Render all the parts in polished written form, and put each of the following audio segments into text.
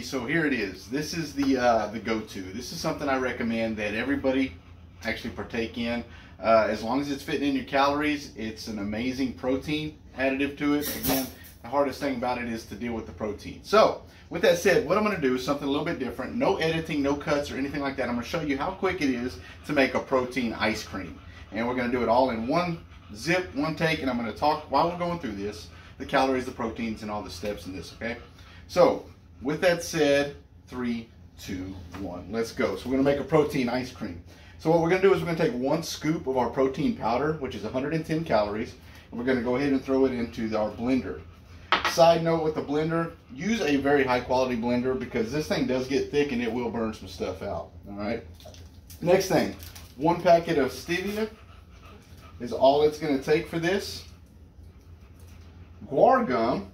so here it is. This is the go-to. This is something I recommend that everybody actually partake in. As long as it's fitting in your calories, it's an amazing protein additive to it. Again, the hardest thing about it is to deal with the protein. So, with that said, what I'm going to do is something a little bit different. No editing, no cuts or anything like that. I'm going to show you how quick it is to make a protein ice cream. And we're going to do it all in one zip, one take, and I'm going to talk while we're going through this, the calories, the proteins, and all the steps in this, okay? So, with that said, 3, 2, 1, let's go. So we're going to make a protein ice cream. So what we're going to do is we're going to take 1 scoop of our protein powder, which is 110 calories, and we're going to go ahead and throw it into our blender. Side note with the blender, use a very high quality blender because this thing does get thick and it will burn some stuff out. All right. Next thing, 1 packet of stevia is all it's going to take for this. Guar gum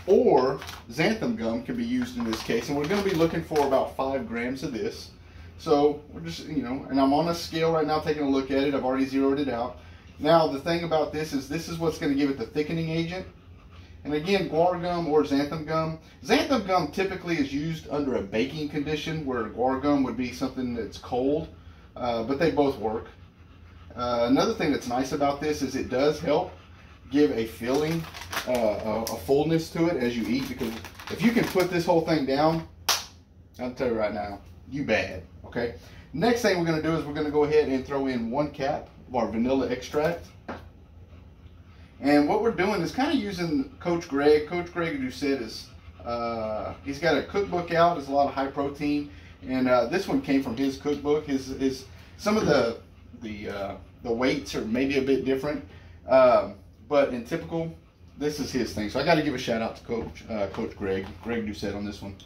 or xanthan gum can be used in this case, and we're going to be looking for about 5 grams of this. So we're just, and I'm on a scale right now taking a look at it. I've already zeroed it out. Now the thing about this is what's going to give it the thickening agent. And again, guar gum or xanthan gum. Xanthan gum typically is used under a baking condition, where guar gum would be something that's cold, but they both work. Another thing that's nice about this is it does help give a filling, a fullness to it as you eat, because if you can put this whole thing down, I'll tell you right now, you bad, okay? Next thing we're going to do is we're going to go ahead and throw in 1 cap of our vanilla extract. And what we're doing is kind of using Coach Gregg Doucette is, he's got a cookbook out. It's a lot of high protein, and this one came from his cookbook. Some of the weights are maybe a bit different, but in typical, this is his thing. So I got to give a shout out to Coach Gregg Doucette on this one.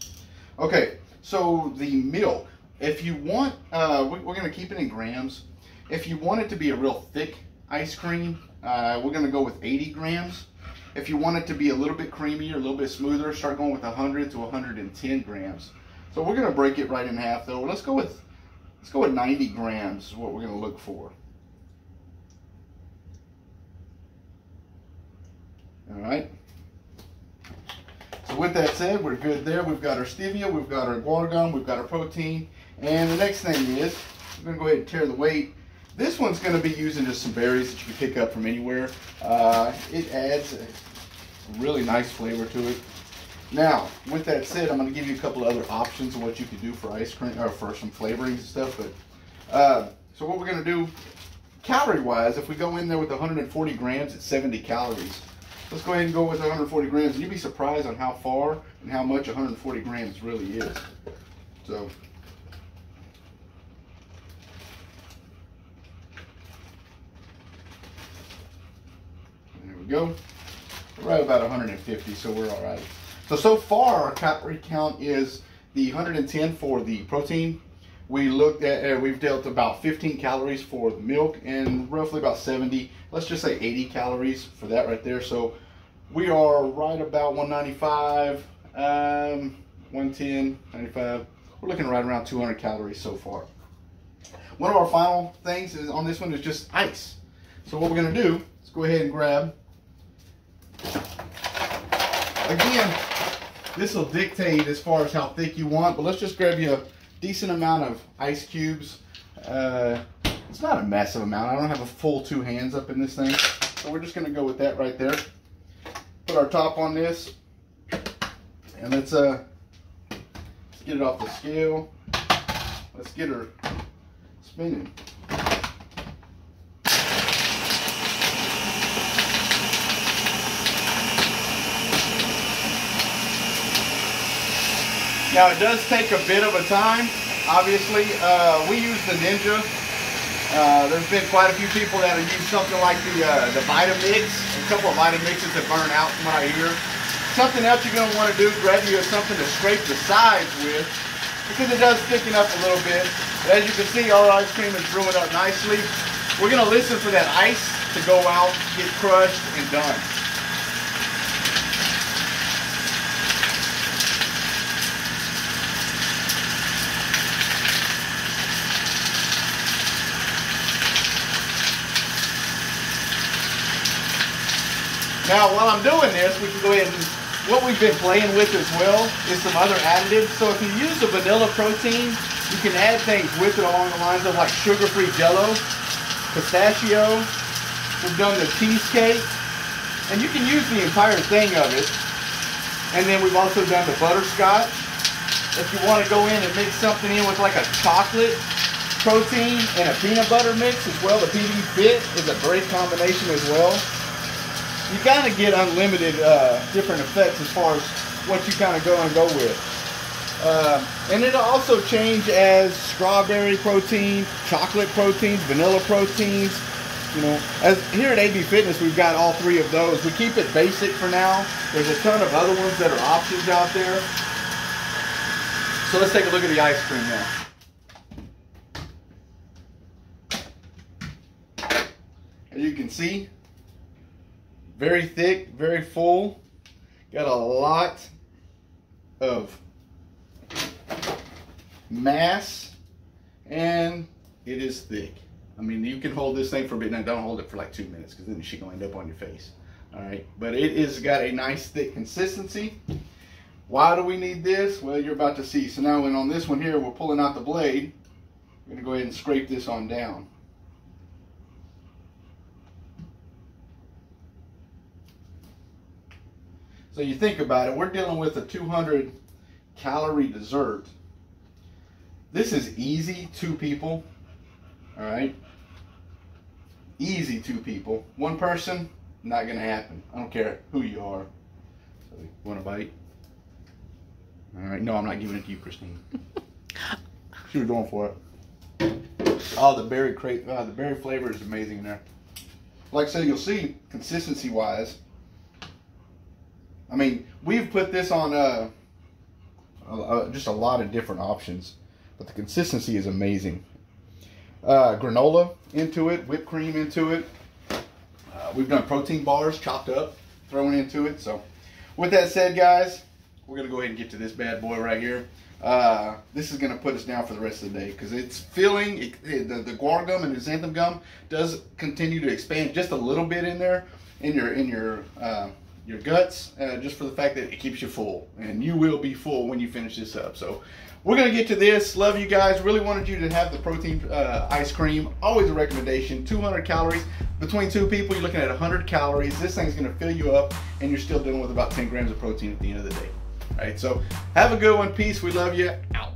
Okay, so the milk. If you want, we're going to keep it in grams. If you want it to be a real thick ice cream, we're going to go with 80 grams. If you want it to be a little bit creamier, a little bit smoother, start going with 100 to 110 grams. So we're going to break it right in half, though. Let's go with 90 grams is what we're going to look for. All right. So with that said, we're good there. We've got our stevia, we've got our guar gum, we've got our protein, and the next thing is we're going to go ahead and tear the weight. This one's going to be using just some berries that you can pick up from anywhere. It adds a really nice flavor to it. Now, with that said, I'm going to give you a couple of other options of what you could do for ice cream, or for some flavorings and stuff. But so what we're going to do, calorie-wise, if we go in there with 140 grams, it's 70 calories. Let's go ahead and go with 140 grams, and you'd be surprised on how far and how much 140 grams really is. So, there we go. We're right about 150, so we're all right. So far, our calorie count is the 110 for the protein. We looked at, we've dealt about 15 calories for the milk and roughly about 70, let's just say 80 calories for that right there. So we are right about 195, 110, 95. We're looking right around 200 calories so far. One of our final things is on this one is just ice. So what we're going to do is go ahead and grab, again, this will dictate as far as how thick you want, but let's just grab you a decent amount of ice cubes. It's not a massive amount. I don't have a full 2 hands up in this thing, so we're just going to go with that right there. Put our top on this, and let's get it off the scale. Let's get her spinning. Now it does take a bit of a time, obviously. We use the Ninja. There's been quite a few people that have used something like the Vitamix. A couple of Vitamixes that burn out from what I hear. Something else you're going to want to do, grab you something to scrape the sides with, because it does thicken up a little bit. But as you can see, our ice cream is brewing up nicely. We're going to listen for that ice to go out, get crushed, and done. Now, while I'm doing this, we can go ahead and what we've been playing with as well is some other additives. So if you use the vanilla protein, you can add things with it along the lines of like sugar-free jello, pistachio. We've done the cheesecake, and you can use the entire thing of it. And then we've also done the butterscotch. If you want to go in and mix something in with like a chocolate protein and a peanut butter mix as well, the PB Fit is a great combination as well. You kind of get unlimited different effects as far as what you kind of go with. And it'll also change as strawberry protein, chocolate proteins, vanilla proteins. You know, as here at AB Fitness, we've got all three of those. We keep it basic for now. There's a ton of other ones that are options out there. So let's take a look at the ice cream now. As you can see, very thick, very full. Got a lot of mass, and it is thick. I mean, you can hold this thing for a bit. Now, don't hold it for like 2 minutes, because then she's going to end up on your face. All right, but it is got a nice thick consistency. Why do we need this? Well, you're about to see. So now, when on this one here, we're pulling out the blade. We're going to go ahead and scrape this on down. So you think about it, we're dealing with a 200 calorie dessert. This is easy, 2 people. All right. Easy 2 people. 1 person, not gonna happen. I don't care who you are. So, want a bite? All right. No, I'm not giving it to you, Christine. She was going for it. Oh, the berry flavor is amazing in there. Like I said, you'll see consistency-wise. I mean, we've put this on just a lot of different options, but the consistency is amazing. Granola into it, whipped cream into it. We've done protein bars chopped up, thrown into it. So with that said, guys, we're going to go ahead and get to this bad boy right here. This is going to put us down for the rest of the day, because it's filling. The guar gum and the xanthan gum does continue to expand just a little bit in there, in your guts, just for the fact that it keeps you full, and you will be full when you finish this up. So we're going to get to this. Love you guys. Really wanted you to have the protein ice cream. Always a recommendation. 200 calories. Between 2 people, you're looking at 100 calories. This thing's going to fill you up, and you're still dealing with about 10 grams of protein at the end of the day. All right, so have a good one. Peace. We love you. Out.